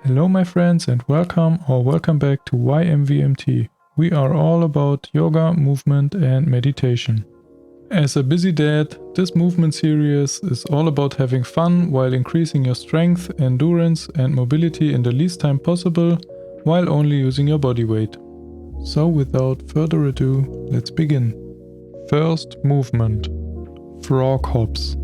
Hello my friends and welcome back to YMVMT. We are all about yoga, movement and meditation. As a busy dad, this movement series is all about having fun while increasing your strength, endurance and mobility in the least time possible while only using your body weight. So without further ado, let's begin. First movement. Frog hops.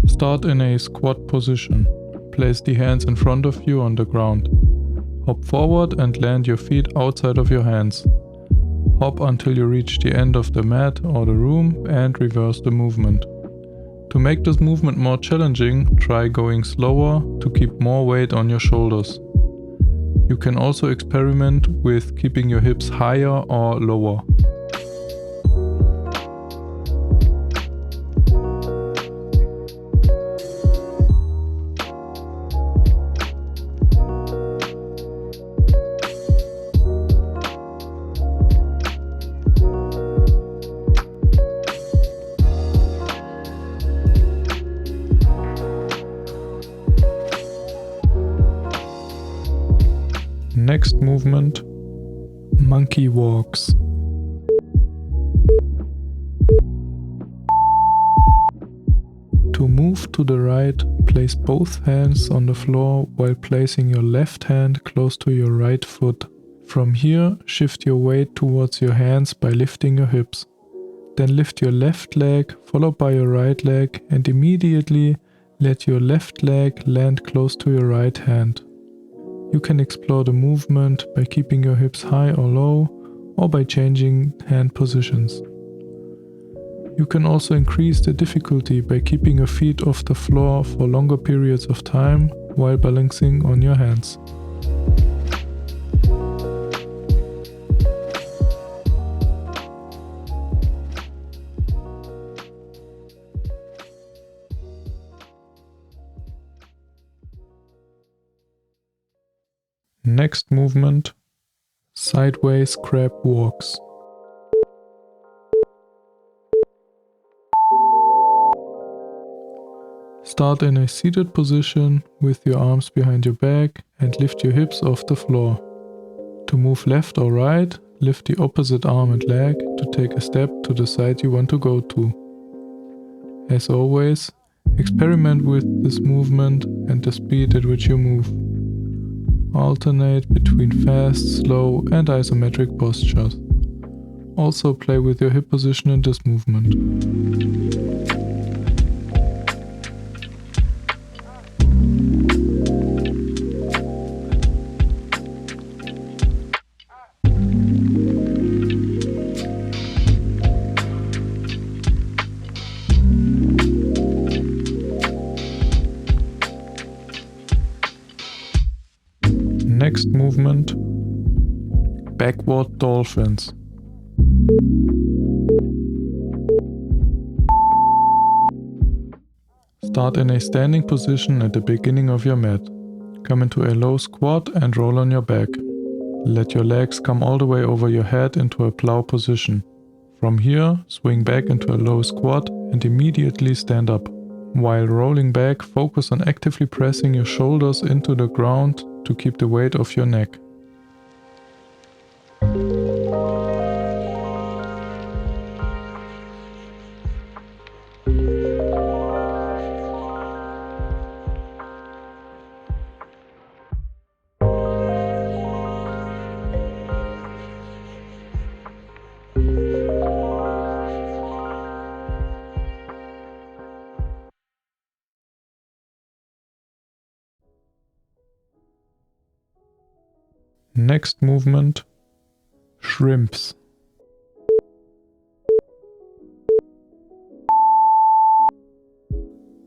Start in a squat position. Place the hands in front of you on the ground. Hop forward and land your feet outside of your hands. Hop until you reach the end of the mat or the room and reverse the movement. To make this movement more challenging, try going slower to keep more weight on your shoulders. You can also experiment with keeping your hips higher or lower. Next movement, monkey walks. To move to the right, place both hands on the floor while placing your left hand close to your right foot. From here, shift your weight towards your hands by lifting your hips. Then lift your left leg, followed by your right leg, and immediately let your left leg land close to your right hand. You can explore the movement by keeping your hips high or low, or by changing hand positions. You can also increase the difficulty by keeping your feet off the floor for longer periods of time while balancing on your hands. Next movement, sideways crab walks. Start in a seated position with your arms behind your back and lift your hips off the floor. To move left or right, lift the opposite arm and leg to take a step to the side you want to go to. As always, experiment with this movement and the speed at which you move. Alternate between fast, slow and isometric postures. Also play with your hip position in this movement. Next movement, backward dolphins. Start in a standing position at the beginning of your mat. Come into a low squat and roll on your back. Let your legs come all the way over your head into a plow position. From here, swing back into a low squat and immediately stand up. While rolling back, focus on actively pressing your shoulders into the ground to keep the weight off your neck. Next movement, shrimps.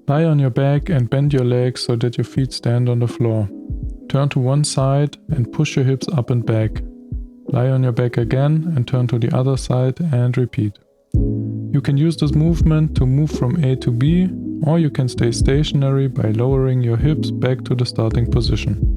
Lie on your back and bend your legs so that your feet stand on the floor. Turn to one side and push your hips up and back. Lie on your back again and turn to the other side and repeat. You can use this movement to move from A to B, or you can stay stationary by lowering your hips back to the starting position.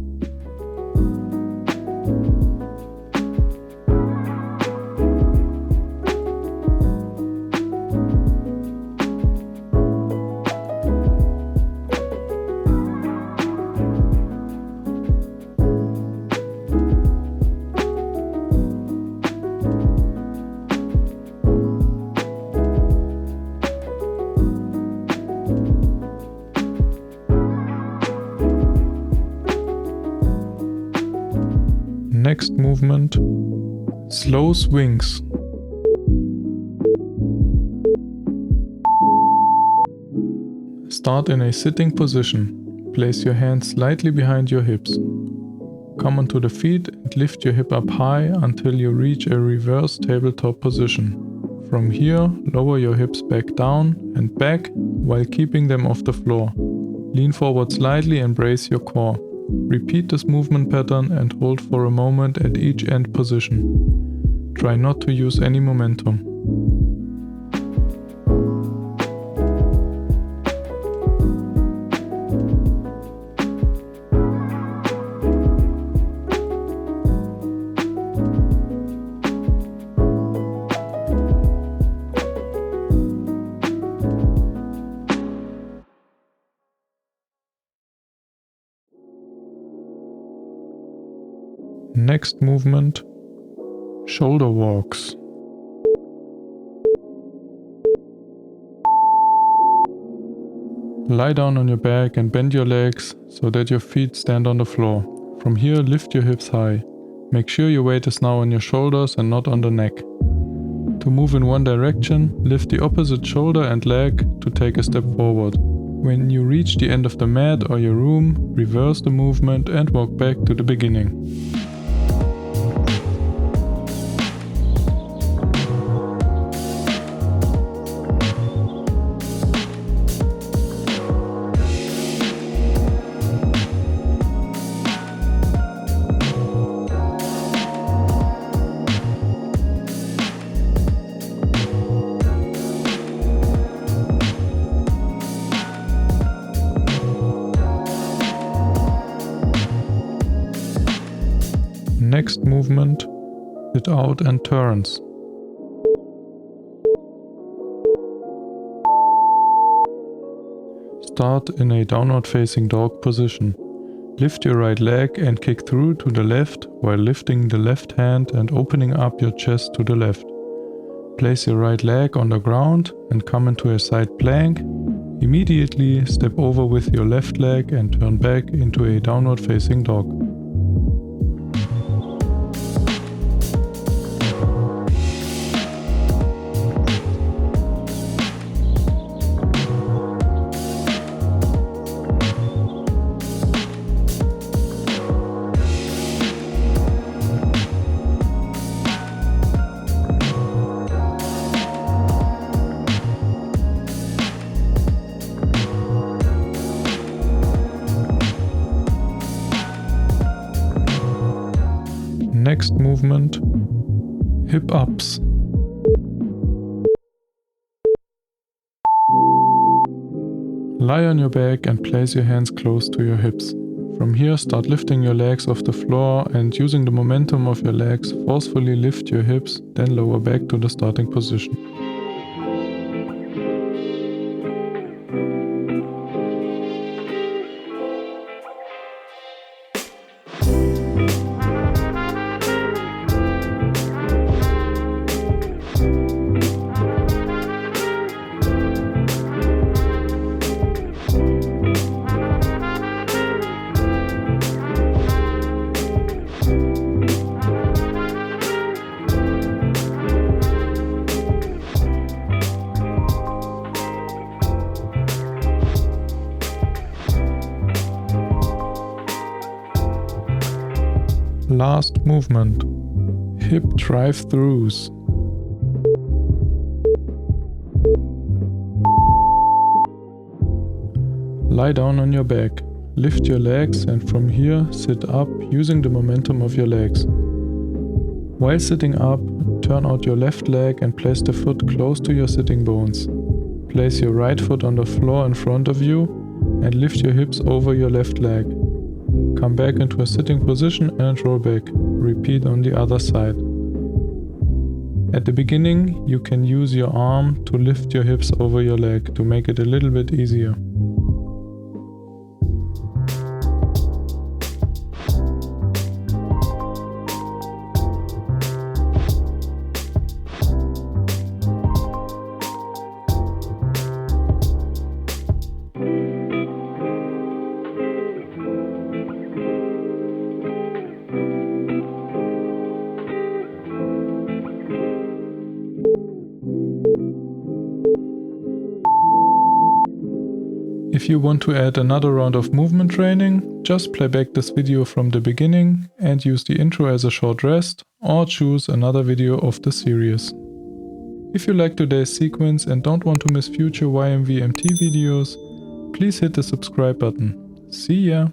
movement, slow swings. Start in a sitting position. Place your hands slightly behind your hips. Come onto the feet and lift your hip up high until you reach a reverse tabletop position. From here, lower your hips back down and back while keeping them off the floor. Lean forward slightly and brace your core. Repeat this movement pattern and hold for a moment at each end position. Try not to use any momentum. Next movement, shoulder walks. Lie down on your back and bend your legs so that your feet stand on the floor. From here, lift your hips high. Make sure your weight is now on your shoulders and not on the neck. To move in one direction, lift the opposite shoulder and leg to take a step forward. When you reach the end of the mat or your room, reverse the movement and walk back to the beginning. Next movement, sit out and turns. Start in a downward facing dog position. Lift your right leg and kick through to the left while lifting the left hand and opening up your chest to the left. Place your right leg on the ground and come into a side plank. Immediately step over with your left leg and turn back into a downward facing dog. Next movement, hip ups. Lie on your back and place your hands close to your hips. From here, start lifting your legs off the floor and using the momentum of your legs, forcefully lift your hips, then lower back to the starting position. Last movement, hip drive-throughs. Lie down on your back, lift your legs and from here sit up using the momentum of your legs. While sitting up, turn out your left leg and place the foot close to your sitting bones. Place your right foot on the floor in front of you and lift your hips over your left leg. Come back into a sitting position and roll back. Repeat on the other side. At the beginning, you can use your arm to lift your hips over your leg to make it a little bit easier. If you want to add another round of movement training, just play back this video from the beginning and use the intro as a short rest, or choose another video of the series. If you like today's sequence and don't want to miss future YMVMT videos, please hit the subscribe button. See ya!